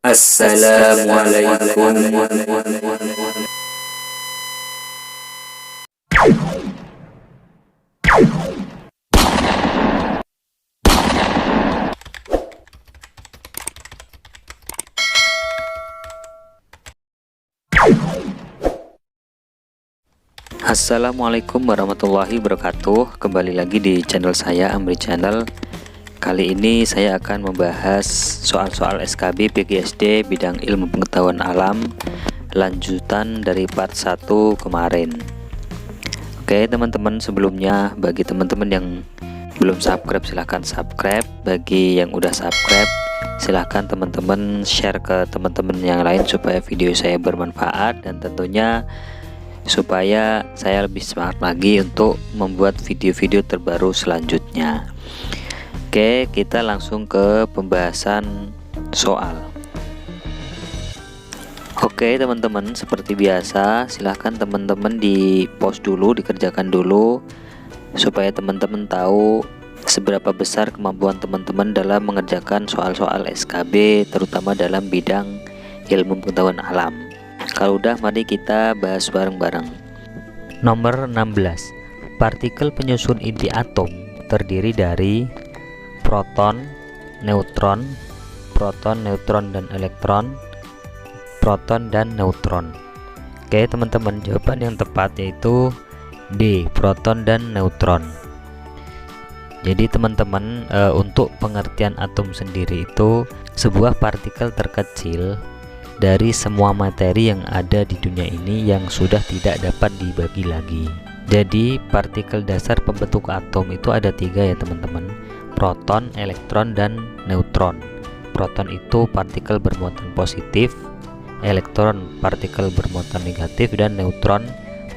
Assalamualaikum. Assalamualaikum warahmatullahi wabarakatuh. Kembali lagi di channel saya, Amri Channel. Kali ini saya akan membahas soal-soal SKB PGSD bidang ilmu pengetahuan alam, lanjutan dari part 1 kemarin. Oke teman-teman, sebelumnya bagi teman-teman yang belum subscribe silahkan subscribe. Bagi yang udah subscribe silahkan teman-teman share ke teman-teman yang lain supaya video saya bermanfaat, dan tentunya supaya saya lebih semangat lagi untuk membuat video-video terbaru selanjutnya. Oke, kita langsung ke pembahasan soal. Oke teman-teman, seperti biasa silahkan teman-teman di pause dulu, dikerjakan dulu supaya teman-teman tahu seberapa besar kemampuan teman-teman dalam mengerjakan soal-soal SKB, terutama dalam bidang ilmu pengetahuan alam. Kalau udah, mari kita bahas bareng-bareng. Nomor 16. Partikel penyusun inti atom terdiri dari proton, neutron, dan elektron, proton dan neutron. Oke teman-teman, jawaban yang tepat yaitu D, proton dan neutron. Jadi teman-teman, untuk pengertian atom sendiri itu sebuah partikel terkecil dari semua materi yang ada di dunia ini yang sudah tidak dapat dibagi lagi. Jadi partikel dasar pembentuk atom itu ada 3 ya teman-teman: proton, elektron, dan neutron. Proton itu partikel bermuatan positif, elektron partikel bermuatan negatif, dan neutron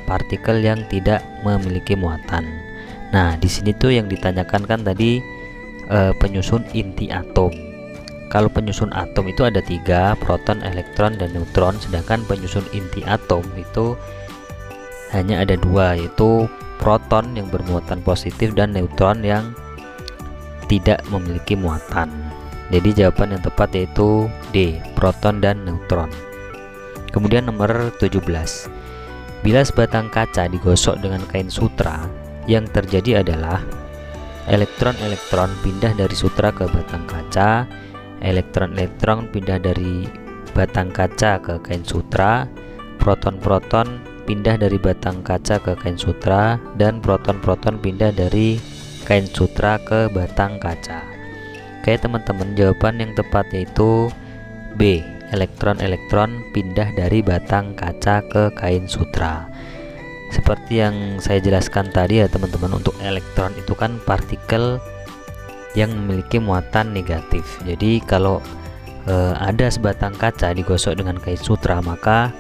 partikel yang tidak memiliki muatan. Nah di sini tuh yang ditanyakan kan tadi penyusun inti atom. Kalau penyusun atom itu ada 3, proton, elektron, dan neutron. Sedangkan penyusun inti atom itu hanya ada 2, yaitu proton yang bermuatan positif dan neutron yang tidak memiliki muatan. Jadi jawaban yang tepat yaitu D, proton dan neutron. Kemudian nomor 17. Bila sebatang kaca digosok dengan kain sutra, yang terjadi adalah elektron-elektron pindah dari sutra ke batang kaca, elektron-elektron pindah dari batang kaca ke kain sutra, proton-proton pindah dari batang kaca ke kain sutra, dan proton-proton pindah dari kain sutra ke batang kaca. Oke teman-teman, jawaban yang tepat yaitu B, elektron-elektron pindah dari batang kaca ke kain sutra. Seperti yang saya jelaskan tadi ya teman-teman, untuk elektron itu kan partikel yang memiliki muatan negatif. Jadi kalau ada sebatang kaca digosok dengan kain sutra, maka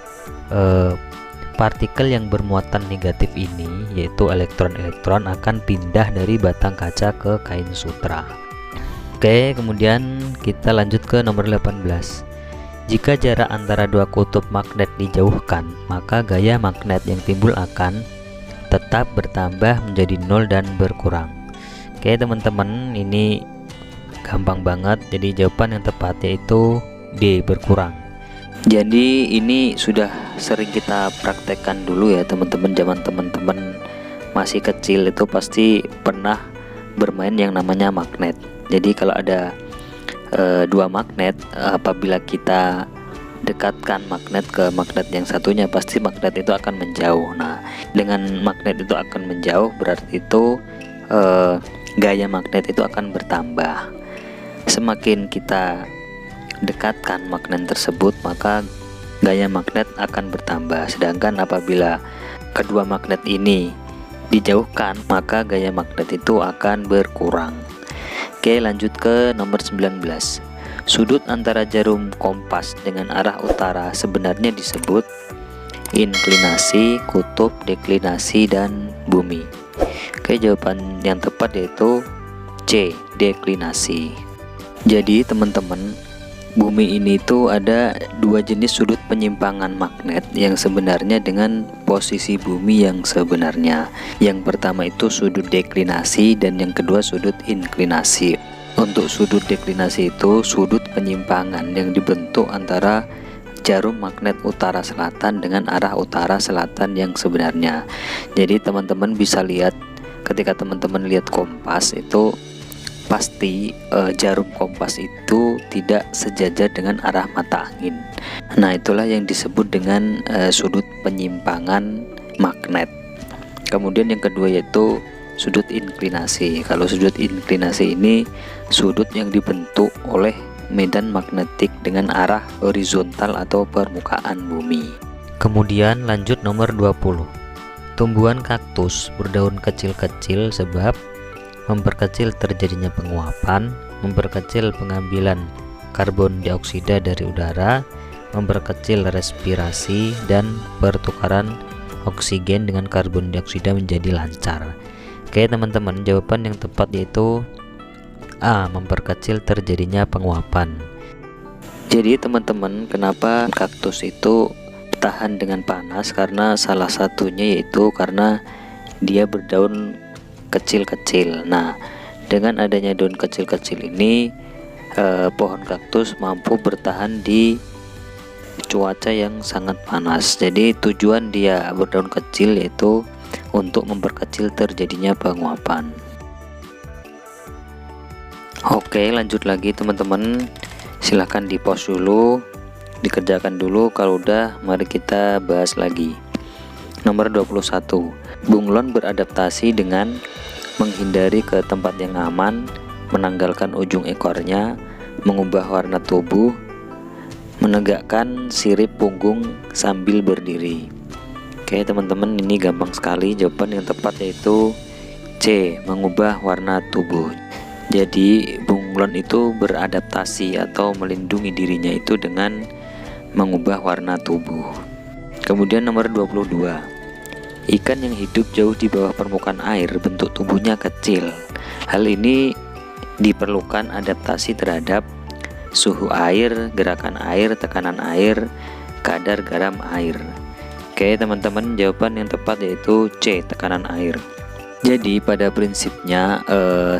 partikel yang bermuatan negatif ini, yaitu elektron-elektron, akan pindah dari batang kaca ke kain sutra. Oke, kemudian kita lanjut ke nomor 18. Jika jarak antara 2 kutub magnet dijauhkan, maka gaya magnet yang timbul akan tetap bertambah menjadi 0 dan berkurang. Oke teman-teman, ini gampang banget. Jadi jawaban yang tepat yaitu D, berkurang. Jadi ini sudah sering kita praktekkan dulu ya teman-teman. Zaman teman-teman masih kecil itu pasti pernah bermain yang namanya magnet. Jadi kalau ada 2 magnet, apabila kita dekatkan magnet ke magnet yang satunya, pasti magnet itu akan menjauh. Nah dengan magnet itu akan menjauh, berarti itu gaya magnet itu akan bertambah. Semakin kita dekatkan magnet tersebut, maka gaya magnet akan bertambah. Sedangkan apabila kedua magnet ini dijauhkan, maka gaya magnet itu akan berkurang. Oke, lanjut ke nomor 19. Sudut antara jarum kompas dengan arah utara sebenarnya disebut inklinasi, kutub, deklinasi, dan bumi. Oke, jawaban yang tepat yaitu C, deklinasi. Jadi teman-teman, bumi ini tuh ada 2 jenis sudut penyimpangan magnet yang sebenarnya dengan posisi bumi yang sebenarnya. Yang pertama itu sudut deklinasi dan yang kedua sudut inklinasi. Untuk sudut deklinasi itu sudut penyimpangan yang dibentuk antara jarum magnet utara selatan dengan arah utara selatan yang sebenarnya. Jadi teman-teman bisa lihat ketika teman-teman lihat kompas itu pasti jarum kompas itu tidak sejajar dengan arah mata angin. Nah, itulah yang disebut dengan sudut penyimpangan magnet. Kemudian yang kedua yaitu sudut inklinasi. Kalau sudut inklinasi ini sudut yang dibentuk oleh medan magnetik dengan arah horizontal atau permukaan bumi. Kemudian lanjut nomor 20. Tumbuhan kaktus berdaun kecil-kecil sebab memperkecil terjadinya penguapan, memperkecil pengambilan karbon dioksida dari udara, memperkecil respirasi, dan pertukaran oksigen dengan karbon dioksida menjadi lancar. Oke teman-teman, jawaban yang tepat yaitu A, memperkecil terjadinya penguapan. Jadi teman-teman, kenapa kaktus itu tahan dengan panas? Karena salah satunya yaitu karena dia berdaun kecil-kecil. Nah, dengan adanya daun kecil-kecil ini pohon kaktus mampu bertahan di cuaca yang sangat panas. Jadi tujuan dia berdaun kecil yaitu untuk memperkecil terjadinya penguapan. Oke, lanjut lagi teman-teman. Silahkan di pause dulu, dikerjakan dulu. Kalau udah, mari kita bahas lagi. Nomor 21. Bunglon beradaptasi dengan menghindari ke tempat yang aman, menanggalkan ujung ekornya, mengubah warna tubuh, menegakkan sirip punggung sambil berdiri. Oke teman-teman, ini gampang sekali. Jawaban yang tepat yaitu C, mengubah warna tubuh. Jadi bunglon itu beradaptasi atau melindungi dirinya itu dengan mengubah warna tubuh. Kemudian nomor 22. Ikan yang hidup jauh di bawah permukaan air bentuk tubuhnya kecil. Hal ini diperlukan adaptasi terhadap suhu air, gerakan air, tekanan air, kadar garam air. Oke teman-teman, jawaban yang tepat yaitu C, tekanan air. Jadi pada prinsipnya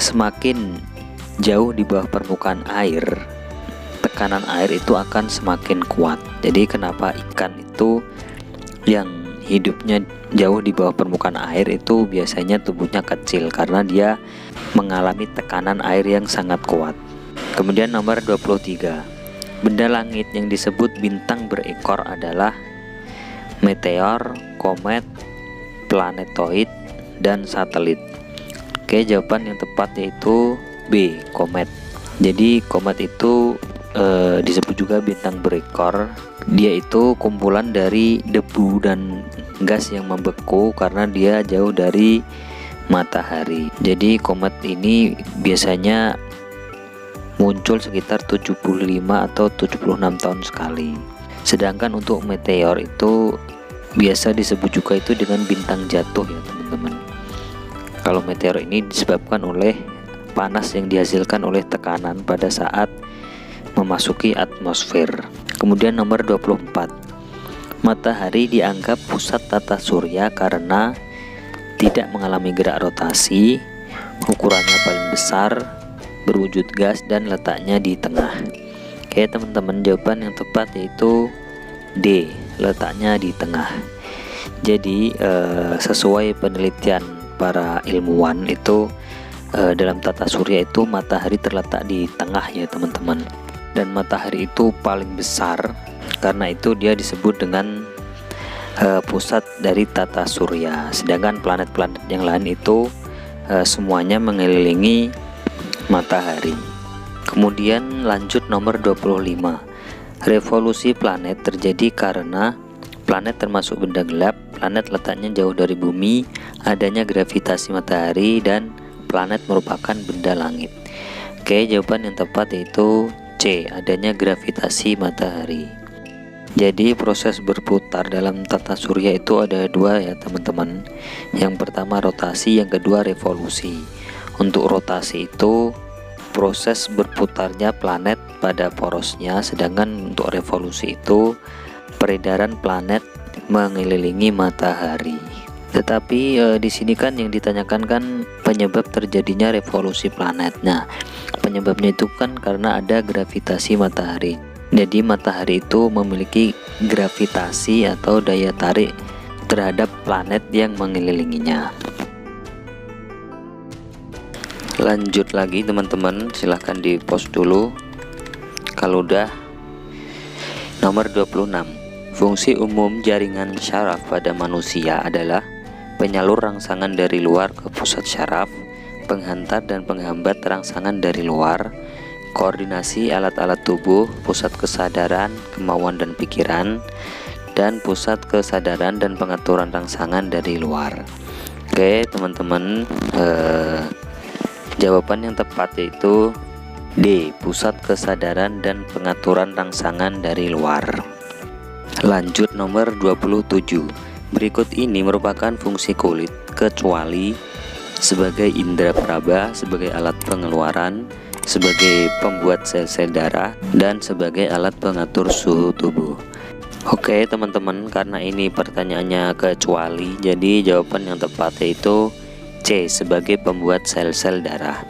semakin jauh di bawah permukaan air, tekanan air itu akan semakin kuat. Jadi kenapa ikan itu yang hidupnya jauh di bawah permukaan air itu biasanya tubuhnya kecil, karena dia mengalami tekanan air yang sangat kuat. Kemudian nomor 23. Benda langit yang disebut bintang berekor adalah meteor, komet, planetoid, dan satelit. Oke, jawaban yang tepat yaitu B, komet. Jadi komet itu disebut juga bintang berekor. Dia itu kumpulan dari debu dan gas yang membeku karena dia jauh dari matahari. Jadi komet ini biasanya muncul sekitar 75 atau 76 tahun sekali. Sedangkan untuk meteor itu biasa disebut juga itu dengan bintang jatuh ya teman-teman. Kalau meteor ini disebabkan oleh panas yang dihasilkan oleh tekanan pada saat memasuki atmosfer. Kemudian nomor 24. Matahari dianggap pusat tata surya karena tidak mengalami gerak rotasi, ukurannya paling besar, berwujud gas, dan letaknya di tengah. Oke teman-teman, jawaban yang tepat yaitu D, letaknya di tengah. Jadi sesuai penelitian para ilmuwan itu dalam tata surya itu matahari terletak di tengah ya teman-teman. Dan matahari itu paling besar, karena itu dia disebut dengan pusat dari tata surya. Sedangkan planet-planet yang lain itu semuanya mengelilingi matahari. Kemudian lanjut nomor 25. Revolusi planet terjadi karena planet termasuk benda gelap, planet letaknya jauh dari bumi, adanya gravitasi matahari, dan planet merupakan benda langit. Oke, jawaban yang tepat yaitu C, adanya gravitasi matahari. Jadi proses berputar dalam tata surya itu ada dua ya teman-teman. Yang pertama rotasi, yang kedua revolusi. Untuk rotasi itu proses berputarnya planet pada porosnya, sedangkan untuk revolusi itu peredaran planet mengelilingi matahari. Tetapi di sini kan yang ditanyakan kan penyebab terjadinya revolusi planet. Nah, penyebabnya itu kan karena ada gravitasi matahari. Jadi matahari itu memiliki gravitasi atau daya tarik terhadap planet yang mengelilinginya. Lanjut lagi teman-teman, silahkan di post dulu kalau udah. Nomor 26. Fungsi umum jaringan syaraf pada manusia adalah penyalur rangsangan dari luar ke pusat syaraf, penghantar dan penghambat rangsangan dari luar, koordinasi alat-alat tubuh, pusat kesadaran, kemauan dan pikiran, dan pusat kesadaran dan pengaturan rangsangan dari luar. Oke teman-teman, jawaban yang tepat yaitu D. Pusat kesadaran dan pengaturan rangsangan dari luar. Lanjut nomor 27. Berikut ini merupakan fungsi kulit kecuali sebagai indera peraba, sebagai alat pengeluaran, sebagai pembuat sel-sel darah, dan sebagai alat pengatur suhu tubuh. Oke teman-teman, karena ini pertanyaannya kecuali, jadi jawaban yang tepat yaitu C. Sebagai pembuat sel-sel darah.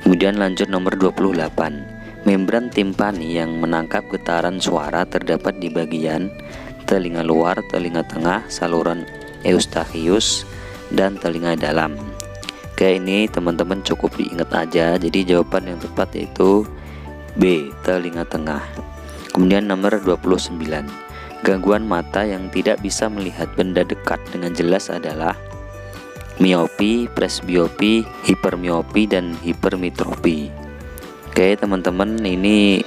Kemudian lanjut nomor 28. Membran timpani yang menangkap getaran suara terdapat di bagian telinga luar, telinga tengah, saluran eustachius, dan telinga dalam. Oke, ini teman-teman cukup diingat aja. Jadi jawaban yang tepat yaitu B. Telinga tengah. Kemudian nomor 29. Gangguan mata yang tidak bisa melihat benda dekat dengan jelas adalah miopi, presbiopi, hipermiopi, dan hipermetropi. Oke teman-teman, ini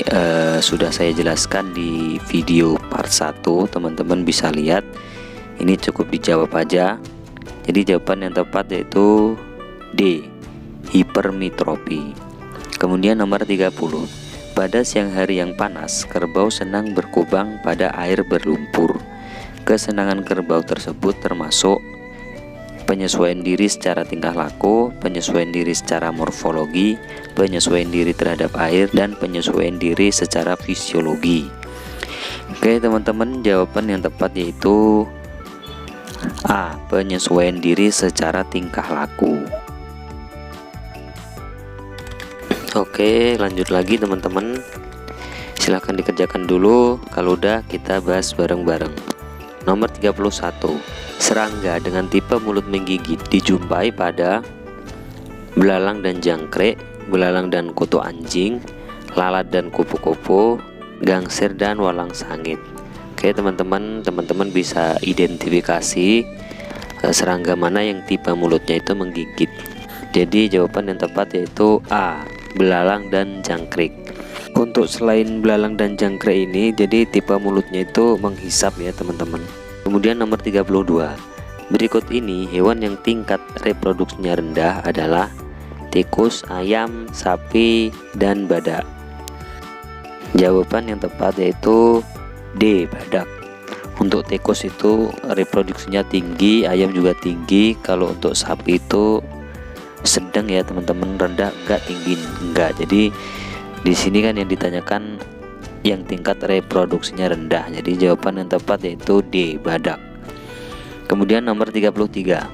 sudah saya jelaskan di video part 1. Teman-teman bisa lihat. Ini cukup dijawab aja. Jadi jawaban yang tepat yaitu D. Hipermetropi. Kemudian nomor 30. Pada siang hari yang panas, kerbau senang berkubang pada air berlumpur. Kesenangan kerbau tersebut termasuk penyesuaian diri secara tingkah laku, penyesuaian diri secara morfologi, penyesuaian diri terhadap air, dan penyesuaian diri secara fisiologi. Oke teman-teman, jawaban yang tepat yaitu A. Penyesuaian diri secara tingkah laku. Oke, lanjut lagi teman-teman. Silahkan dikerjakan dulu. Kalau udah, kita bahas bareng-bareng. Nomor 31. Serangga dengan tipe mulut menggigit dijumpai pada belalang dan jangkrik, belalang dan kutu anjing, lalat dan kupu-kupu, gangsir dan walang sangit. Oke teman-teman bisa identifikasi serangga mana yang tipe mulutnya itu menggigit. Jadi jawaban yang tepat yaitu A. Belalang dan jangkrik. Untuk selain belalang dan jangkrik ini, jadi tipe mulutnya itu menghisap ya teman-teman. Kemudian nomor 32. Berikut ini hewan yang tingkat reproduksinya rendah adalah tikus, ayam, sapi, dan badak. Jawaban yang tepat yaitu D. Badak. Untuk tikus itu reproduksinya tinggi, ayam juga tinggi. Kalau untuk sapi itu sedang ya teman-teman, rendah enggak, tinggi enggak. Jadi di sini kan yang ditanyakan yang tingkat reproduksinya rendah. Jadi jawaban yang tepat yaitu D. Badak. Kemudian nomor 33.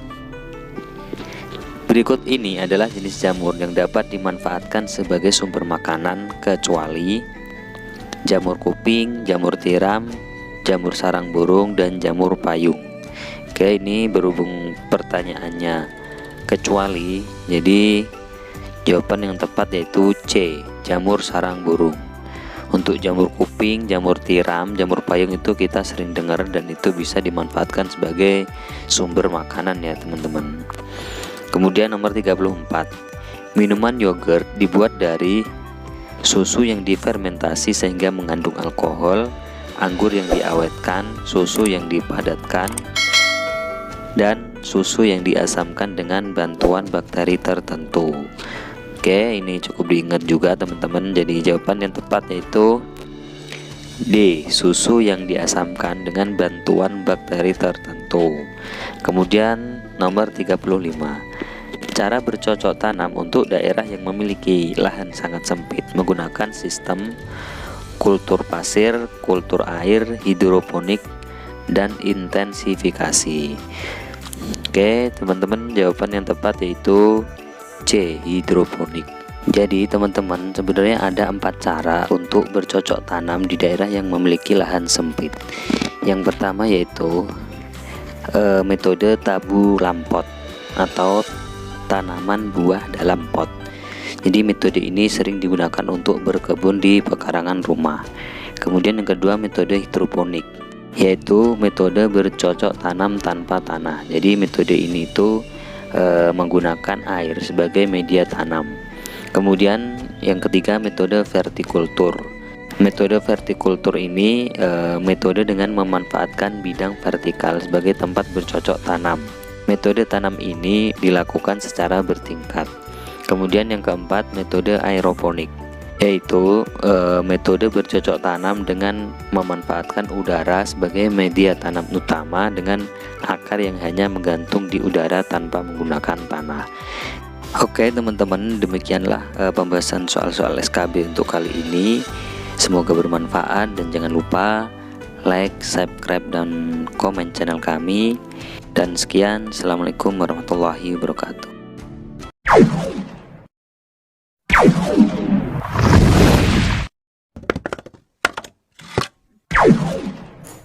Berikut ini adalah jenis jamur yang dapat dimanfaatkan sebagai sumber makanan kecuali jamur kuping, jamur tiram, jamur sarang burung, dan jamur payung. Oke, ini berhubung pertanyaannya kecuali, jadi jawaban yang tepat yaitu C. Jamur sarang burung. Untuk jamur kuping, jamur tiram, jamur payung itu kita sering dengar dan itu bisa dimanfaatkan sebagai sumber makanan ya teman-teman. Kemudian nomor 34. Minuman yogurt dibuat dari susu yang difermentasi sehingga mengandung alkohol, anggur yang diawetkan, susu yang dipadatkan, dan susu yang diasamkan dengan bantuan bakteri tertentu. Oke, ini cukup diingat juga teman-teman. Jadi jawaban yang tepat yaitu D. Susu yang diasamkan dengan bantuan bakteri tertentu. Kemudian nomor 35. Cara bercocok tanam untuk daerah yang memiliki lahan sangat sempit menggunakan sistem kultur pasir, kultur air, hidroponik, dan intensifikasi. Oke teman-teman, jawaban yang tepat yaitu C. Hidroponik. Jadi teman-teman, sebenarnya ada 4 cara untuk bercocok tanam di daerah yang memiliki lahan sempit. Yang pertama yaitu metode tabu lampot atau tanaman buah dalam pot. Jadi metode ini sering digunakan untuk berkebun di pekarangan rumah. Kemudian yang kedua, metode hidroponik, yaitu metode bercocok tanam tanpa tanah. Jadi metode ini itu menggunakan air sebagai media tanam. Kemudian yang ketiga, metode vertikultur. Metode vertikultur ini metode dengan memanfaatkan bidang vertikal sebagai tempat bercocok tanam. Metode tanam ini dilakukan secara bertingkat. Kemudian yang keempat, metode aeroponik, yaitu metode bercocok tanam dengan memanfaatkan udara sebagai media tanam utama dengan akar yang hanya menggantung di udara tanpa menggunakan tanah. Oke teman-teman, demikianlah pembahasan soal-soal SKB untuk kali ini. Semoga bermanfaat dan jangan lupa like, subscribe, dan komen channel kami. Dan sekian, assalamualaikum warahmatullahi wabarakatuh.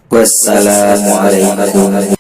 Wassalamualaikum